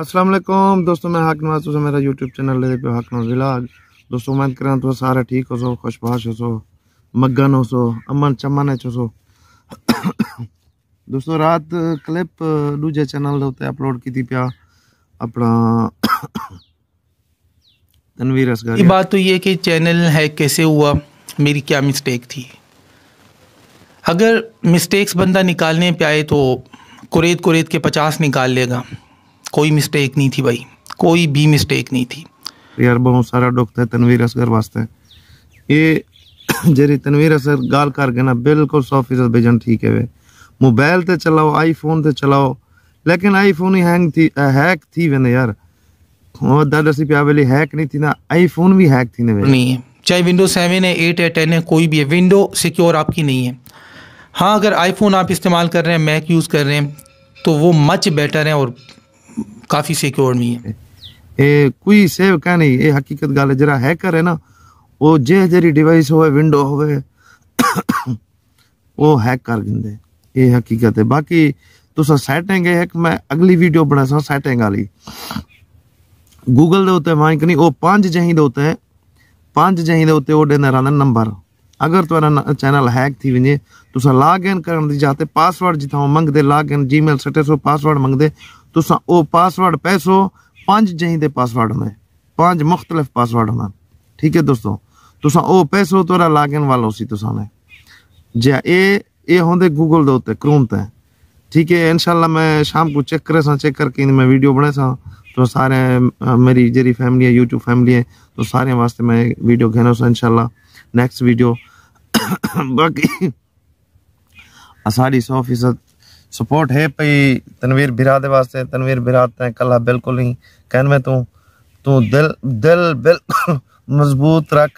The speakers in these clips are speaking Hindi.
अस्सलाम वालेकुम दोस्तों, मैं हक नवाज तुझे मेरा यूट्यूब चैनल ले पे हक नवाज विलाग। दोस्तों उम्मीद करें तो सारे ठीक हो सो, खुशबाश हो सो, मगन हो सो, अमन चमन हो सो। दोस्तों रात क्लिप दूजे चैनल दे उत्ते अपलोड की पिया अपना तनवीर असगर। ये बात तो ये कि चैनल है कैसे हुआ, मेरी क्या मिस्टेक थी। अगर मिस्टेक्स बंदा निकालने पे आए तो कुरेद कुरेद के 50 निकाल लेगा। कोई मिस्टेक नहीं थी भाई, कोई भी मिस्टेक नहीं थी यार। बहुत सारा दुख है तनवीर असगर वास्ते। ये जेरी तनवीर असगर गाल कर के ना बिल्कुल 100% बेजन ठीक है। वे मोबाइल ते चलाओ, आईफोन ते चलाओ, लेकिन आईफोन ही हैक थी वेने यार। वो दादा पे आवेली हैक नहीं थी ना, आईफोन भी हैक थी ने नहीं है। चाहे विंडो 7 है, 8 है, 10 है, कोई भी है, विंडो सिक्योर आपकी नहीं है। हाँ, अगर आईफोन आप इस्तेमाल कर रहे हैं, मैक यूज़ कर रहे हैं, तो वो मच बेटर है और काफ़ी सिक्योर नहीं है। ए कोई सेव क्या नहीं, ये हकीकत गाल है। जरा हैकर है ना, वो जे जेरी डिवाइस होवे, विंडो होवे, वो हैक कर दिंदे। ये हकीकत है। बाकी तुसा सेटिंग है कि मैं अगली वीडियो बना सा सेटिंग वाली गूगल दे उत्ते माइक नहीं, वो 5 जहीं दे उत्ते 5 जहीं दे उत्ते ओडे ना नंबर। अगर तुम्हारा चैनल हैक थी वने, तुसा लॉग इन करन दी जाते पासवर्ड जिथा मंगदे, लॉग इन जीमेल सटे सो पासवर्ड मंगदे, तुसा ओ पासवर्ड पैसो 5 जहीं दे पासवर्ड में 5 मुख्तलिफ पासवर्ड होना। ठीक है दोस्तों, तुसा ओ पैसो तोरा लॉग इन वालो सी तुसा ने जे ए होंदे गूगल दे उत्ते क्रोम ते। ठीक है, इंशाल्लाह मैं शाम को चेक करे सा, चेक करके मैं वीडियो बने सा तो सारे मेरी जेरी फैमिली है, यूट्यूब फैमिली है, तो सारे वास्ते मैं वीडियो घेनो सा इंशाल्लाह नेक्स्ट वीडियो। बाकी साड़ी 100% सपोर्ट है पई तनवीर बिरा दे वास्ते। तनवीर बिरा ते कला बिल्कुल नहीं कहन में तू दिल बिल्कुल मजबूत रख।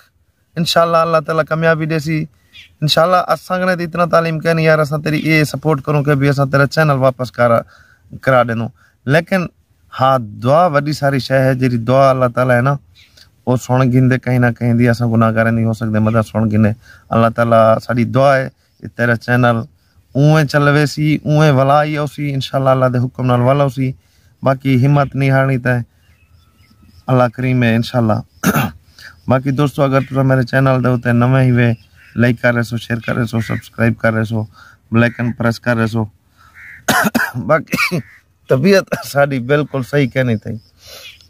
इंशाल्लाह अल्लाह ताला कामयाबी देसी। इंशाल्लाह असांगने दी इतना तालीम कहनी यार, असा तेरी ये सपोर्ट करूं कि भी असा तेरा चैनल वापस करा देनो। लेकिन हाँ, दुआ वड्डी सारी शय है, जेरी दुआ अल्लाह ताला है ना वो सुन गिंदे कहीं ना कहीं दी। असा गुनाहगार नहीं हो सकते, मदद सुन गिने। अल्लाह ताला साड़ी दुआ है तेरा चैनल उवें चलवे सी, उवें वलाई होसी इंशाल्लाह, अल्लाह दे हुक्म नाल वाला होसी। बाकी हिम्मत नहीं हारनी ते अल्लाह करीम है इंशाल्लाह। बाकी दोस्तों अगर तुम मेरे चैनल दे उत्ते नवे ही वे, लाइक कर रहे सो, शेयर कर रहे सो, सब्सक्राइब कर रहे सो, बेल आइकन प्रेस कर रहे सो। बाकी तबीयत साड़ी बिल्कुल सही कहनी थी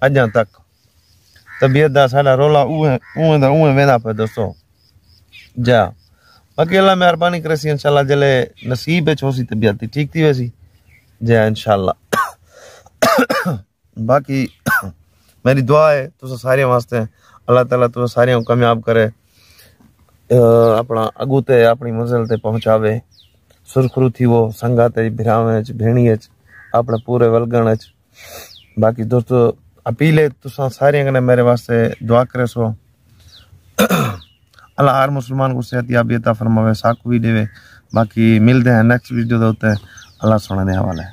अजा तक। तबीयत दा साडा रोला उवें वेंदा पे दोस्तों जा। बाकी अल्लाह मेहरबानी करे सी इंशाल्लाह, जले नसीब है होसी तबीयत ठीक थी वैसी जा इंशाल्लाह। बाकी मेरी दुआ है तुस सारे वास्ते, अल्लाह ताला तुस सारे कामयाब करे, अपना अगू ते अपनी मंजिल ते पहुंचावे, सुरखरू थी वो संगात भिरावे भेणी अपने पूरे वलगण। बाकी दोस्तों अपील है तुसा सारे ने मेरे वास्ते दुआ करे सो। अल्लाह हर मुसलमान को सेहत याबी अता फरमावे, साकू भी देवे। बाकी मिलते हैं नेक्स्ट वीडियो दे उत्ते। अल्लाह सुने दे हवाले।